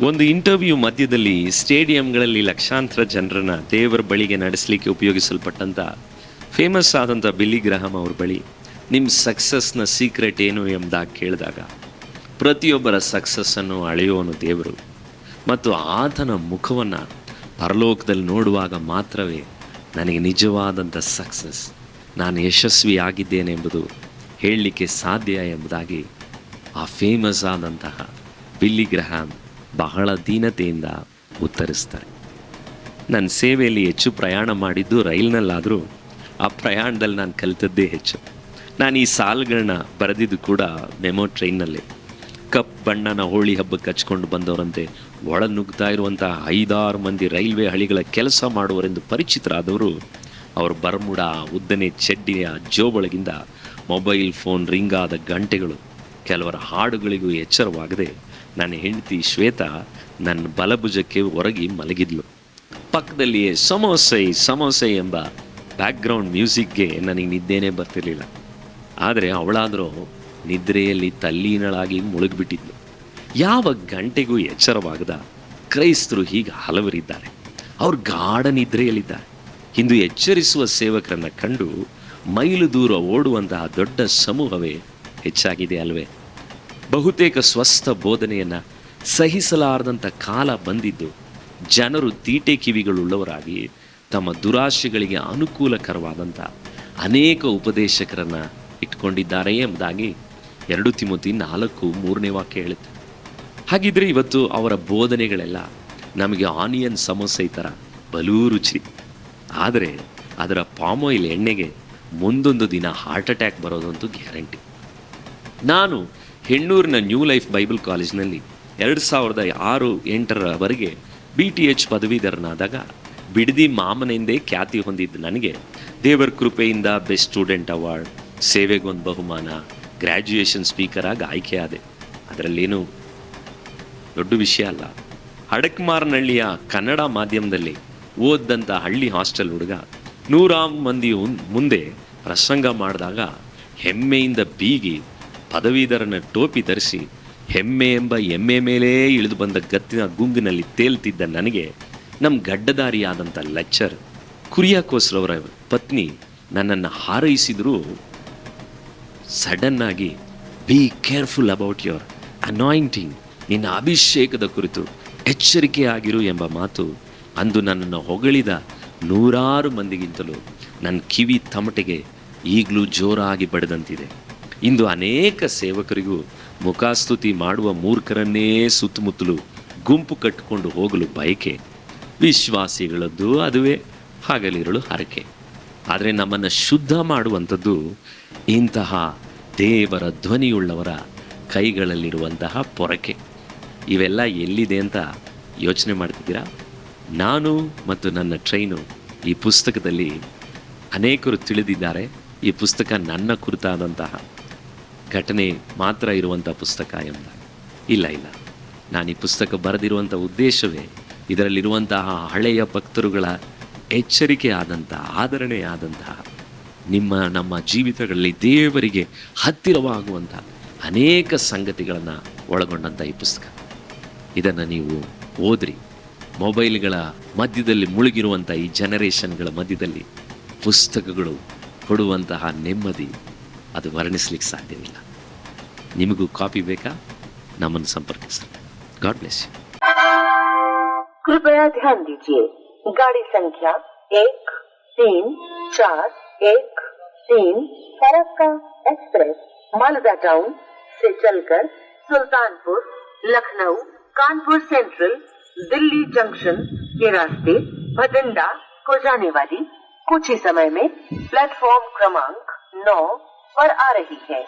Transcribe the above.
ಒಂದು ಇಂಟರ್ವ್ಯೂ ಮಧ್ಯದಲ್ಲಿ ಸ್ಟೇಡಿಯಂಗಳಲ್ಲಿ ಲಕ್ಷಾಂತರ ಜನರನ್ನ ದೇವರ ಬಳಿಗೆ ನಡೆಸಲಿಕ್ಕೆ ಉಪಯೋಗಿಸಲ್ಪಟ್ಟಂಥ ಫೇಮಸ್ ಆದಂಥ ಬಿಲ್ಲಿ ಗ್ರಹಾಮ್ ಅವ್ರ ಬಳಿ ನಿಮ್ಮ ಸಕ್ಸಸ್ನ ಸೀಕ್ರೆಟ್ ಏನು ಎಂಬುದಾಗಿ ಕೇಳಿದಾಗ ಪ್ರತಿಯೊಬ್ಬರ ಸಕ್ಸಸ್ಸನ್ನು ಅಳೆಯೋನು ದೇವರು ಮತ್ತು ಆತನ ಮುಖವನ್ನು ಪರಲೋಕದಲ್ಲಿ ನೋಡುವಾಗ ಮಾತ್ರವೇ ನನಗೆ ನಿಜವಾದಂಥ ಸಕ್ಸಸ್, ನಾನು ಯಶಸ್ವಿಯಾಗಿದ್ದೇನೆ ಎಂಬುದು ಹೇಳಲಿಕ್ಕೆ ಸಾಧ್ಯ ಎಂಬುದಾಗಿ ಆ ಫೇಮಸ್ ಆದಂತಹ ಬಿಲ್ಲಿ ಗ್ರಹಾಮ್ ಬಹಳ ದೀನತೆಯಿಂದ ಉತ್ತರಿಸ್ತಾರೆ. ನನ್ನ ಸೇವೆಯಲ್ಲಿ ಹೆಚ್ಚು ಪ್ರಯಾಣ ಮಾಡಿದ್ದು ರೈಲ್ನಲ್ಲಾದರೂ ಆ ಪ್ರಯಾಣದಲ್ಲಿ ನಾನು ಕಲಿತದ್ದೇ ಹೆಚ್ಚು. ನಾನು ಈ ಸಾಲುಗಳನ್ನ ಬರೆದಿದ್ದು ಕೂಡ ಮೆಮೊ ಟ್ರೈನ್ನಲ್ಲೇ. ಕಪ್ ಬಣ್ಣನ ಹೋಳಿ ಹಬ್ಬಕ್ಕೆ ಹಚ್ಕೊಂಡು ಬಂದವರಂತೆ ಒಳ ನುಗ್ತಾ ಇರುವಂಥ 5-6 ಮಂದಿ ರೈಲ್ವೆ ಹಳಿಗಳ ಕೆಲಸ ಮಾಡುವರೆಂದು ಪರಿಚಿತರಾದವರು ಅವರು ಬರ್ಮುಡ ಉದ್ದನೆ ಚಡ್ಡಿಯ ಜೋಬೊಳಗಿಂದ ಮೊಬೈಲ್ ಫೋನ್ ರಿಂಗಾದ ಗಂಟೆಗಳು, ಕೆಲವರ ಹಾಡುಗಳಿಗೂ ಎಚ್ಚರವಾಗದೆ ನನ್ನ ಹೆಂಡತಿ ಶ್ವೇತಾ ನನ್ನ ಬಲಭುಜಕ್ಕೆ ಹೊರಗಿ ಮಲಗಿದ್ಲು. ಪಕ್ಕದಲ್ಲಿಯೇ ಸಮೋಸೆ ಎಂಬ ಬ್ಯಾಕ್ಗ್ರೌಂಡ್ ಮ್ಯೂಸಿಕ್ಗೆ ನನಗೆ ನಿದ್ದೆನೇ ಬರ್ತಿರ್ಲಿಲ್ಲ. ಆದರೆ ಅವಳಾದರೂ ನಿದ್ರೆಯಲ್ಲಿ ತಲ್ಲೀನಳಾಗಿ ಮುಳುಗಿಬಿಟ್ಟಿದ್ಲು. ಯಾವ ಗಂಟೆಗೂ ಎಚ್ಚರವಾಗದ ಕ್ರೈಸ್ತರು ಹೀಗೆ ಹಲವರಿದ್ದಾರೆ. ಅವ್ರು ಗಾಢ ನಿದ್ರೆಯಲ್ಲಿದ್ದಾರೆ. ಇಂದು ಎಚ್ಚರಿಸುವ ಸೇವಕರನ್ನು ಕಂಡು ಮೈಲು ದೂರ ಓಡುವಂತಹ ದೊಡ್ಡ ಸಮೂಹವೇ ಹೆಚ್ಚಾಗಿದೆ ಅಲ್ವೇ? ಬಹುತೇಕ ಸ್ವಸ್ಥ ಬೋಧನೆಯನ್ನು ಸಹಿಸಲಾರದಂಥ ಕಾಲ ಬಂದಿದ್ದು ಜನರು ತೀಟೆ ಕಿವಿಗಳುಳ್ಳವರಾಗಿ ತಮ್ಮ ದುರಾಶೆಗಳಿಗೆ ಅನುಕೂಲಕರವಾದಂಥ ಅನೇಕ ಉಪದೇಶಕರನ್ನು ಇಟ್ಕೊಂಡಿದ್ದಾರೆ ಎಂಬುದಾಗಿ 2 ತಿಮೋತಿ 4:3 ವಾಕ್ಯ ಹೇಳುತ್ತೆ. ಹಾಗಿದ್ರೆ ಇವತ್ತು ಅವರ ಬೋಧನೆಗಳೆಲ್ಲ ನಮಗೆ ಆನಿಯನ್ ಸಮೋಸೆ ಥರ ಬಲೂ ರುಚಿ. ಆದರೆ ಅದರ ಪಾಮಾಯಿಲ್ ಎಣ್ಣೆಗೆ ಮುಂದೊಂದು ದಿನ ಹಾರ್ಟ್ ಅಟ್ಯಾಕ್ ಬರೋದಂತೂ ಗ್ಯಾರಂಟಿ. ನಾನು ಹೆಣ್ಣೂರಿನ ನ್ಯೂ ಲೈಫ್ ಬೈಬಲ್ ಕಾಲೇಜ್ನಲ್ಲಿ 2006-08 BTH ಪದವೀಧರನಾದಾಗ ಬಿಡದಿ ಮಾಮನೆಂದೇ ಖ್ಯಾತಿ ಹೊಂದಿದ್ದು ನನಗೆ ದೇವರ ಕೃಪೆಯಿಂದ ಬೆಸ್ಟ್ ಸ್ಟೂಡೆಂಟ್ ಅವಾರ್ಡ್, ಸೇವೆಗೊಂದು ಬಹುಮಾನ, ಗ್ರ್ಯಾಜುಯೇಷನ್ ಸ್ಪೀಕರಾಗಿ ಆಯ್ಕೆಯಾದೆ. ಅದರಲ್ಲೇನು ದೊಡ್ಡ ವಿಷಯ ಅಲ್ಲ. ಹಡಕ್ಮಾರನಹಳ್ಳಿಯ ಕನ್ನಡ ಮಾಧ್ಯಮದಲ್ಲಿ ಓದ್ದಂಥ ಹಳ್ಳಿ ಹಾಸ್ಟೆಲ್ ಹುಡುಗ 100 ಮಂದಿ ಮುಂದೆ ಪ್ರಸಂಗ ಮಾಡಿದಾಗ ಹೆಮ್ಮೆಯಿಂದ ಬೀಗಿ ಪದವೀಧರನ ಟೋಪಿ ಧರಿಸಿ ಹೆಮ್ಮೆ ಎಂಬ ಎಮ್ಮೆ ಮೇಲೇ ಇಳಿದು ಬಂದ ಗತ್ತಿನ ಗುಂಗಿನಲ್ಲಿ ತೇಲ್ತಿದ್ದ ನನಗೆ ನಮ್ಮ ಗಡ್ಡದಾರಿಯಾದಂಥ ಲೆಕ್ಚರ್ ಕುರಿಯಾಕೋಸ್ರವರ ಪತ್ನಿ ನನ್ನನ್ನು ಹಾರೈಸಿದರೂ ಸಡನ್ನಾಗಿ be careful about your anointing, ನಿನ್ನ ಅಭಿಷೇಕದ ಕುರಿತು ಎಚ್ಚರಿಕೆಯಾಗಿರು ಎಂಬ ಮಾತು ಅಂದು ನನ್ನನ್ನು ಹೊಗಳಿದ 100 ಮಂದಿಗಿಂತಲೂ ನನ್ನ ಕಿವಿ ತಮಟೆಗೆ ಈಗಲೂ ಜೋರಾಗಿ ಬಡಿದಂತಿದೆ. ಇಂದು ಅನೇಕ ಸೇವಕರಿಗೂ ಮುಖಾಸ್ತುತಿ ಮಾಡುವ ಮೂರ್ಖರನ್ನೇ ಸುತ್ತಮುತ್ತಲು ಗುಂಪು ಕಟ್ಟಿಕೊಂಡು ಹೋಗಲು ಬಯಕೆ. ವಿಶ್ವಾಸಿಗಳದ್ದು ಅದುವೇ ಹಗಲಿರುಳು ಹರಕೆ. ಆದರೆ ನಮ್ಮನ್ನು ಶುದ್ಧ ಮಾಡುವಂಥದ್ದು ಇಂತಹ ದೇವರ ಧ್ವನಿಯುಳ್ಳವರ ಕೈಗಳಲ್ಲಿರುವಂತಹ ಪೊರಕೆ. ಇವೆಲ್ಲ ಎಲ್ಲಿದೆ ಅಂತ ಯೋಚನೆ ಮಾಡ್ತಿದ್ದೀರಾ? ನಾನು ಮತ್ತು ನನ್ನ ಟ್ರೈನು ಈ ಪುಸ್ತಕದಲ್ಲಿ ಅನೇಕರು ತಿಳಿದಿದ್ದಾರೆ. ಈ ಪುಸ್ತಕ ನನ್ನ ಕುರಿತಾದಂತಹ ಘಟನೆ ಮಾತ್ರ ಇರುವಂಥ ಪುಸ್ತಕ ಎಂಬ ಇಲ್ಲ. ನಾನು ಈ ಪುಸ್ತಕ ಬರೆದಿರುವಂಥ ಉದ್ದೇಶವೇ ಇದರಲ್ಲಿರುವಂತಹ ಹಳೆಯ ಭಕ್ತರುಗಳ ಎಚ್ಚರಿಕೆ ಆದಂತಹ, ಆದರಣೆ ಆದಂತಹ, ನಮ್ಮ ಜೀವಿತಗಳಲ್ಲಿ ದೇವರಿಗೆ ಹತ್ತಿರವಾಗುವಂಥ ಅನೇಕ ಸಂಗತಿಗಳನ್ನು ಒಳಗೊಂಡಂಥ ಈ ಪುಸ್ತಕ. ಇದನ್ನು ನೀವು ಓದ್ರಿ. ಮೊಬೈಲ್ಗಳ ಮಧ್ಯದಲ್ಲಿ ಮುಳುಗಿರುವಂಥ ಈ ಜನರೇಷನ್ಗಳ ಮಧ್ಯದಲ್ಲಿ ಪುಸ್ತಕಗಳು ಕೊಡುವಂತಹ ನೆಮ್ಮದಿ ಅದು ವರ್ಣಿಸ್ಲಿಕ್ಕೆ ಸಾಧ್ಯವಿಲ್ಲ. ನಿಮಗೂ ಕಾಪಿ ಬೇಕಾ? ನಮ್ಮನ್ನು ಸಂಪರ್ಕಿಸಿ. God bless you. कृपया ध्यान दीजिए, गाड़ी संख्या 1341 फरक्का एक्सप्रेस मालदा टाउन से चलकर सुल्तानपुर, लखनऊ, कानपुर सेंट्रल, दिल्ली जंक्शन के रास्ते भटिंडा को जाने वाली कुछ ही समय में प्लेटफॉर्म क्रमांक 9 पर आ रही है.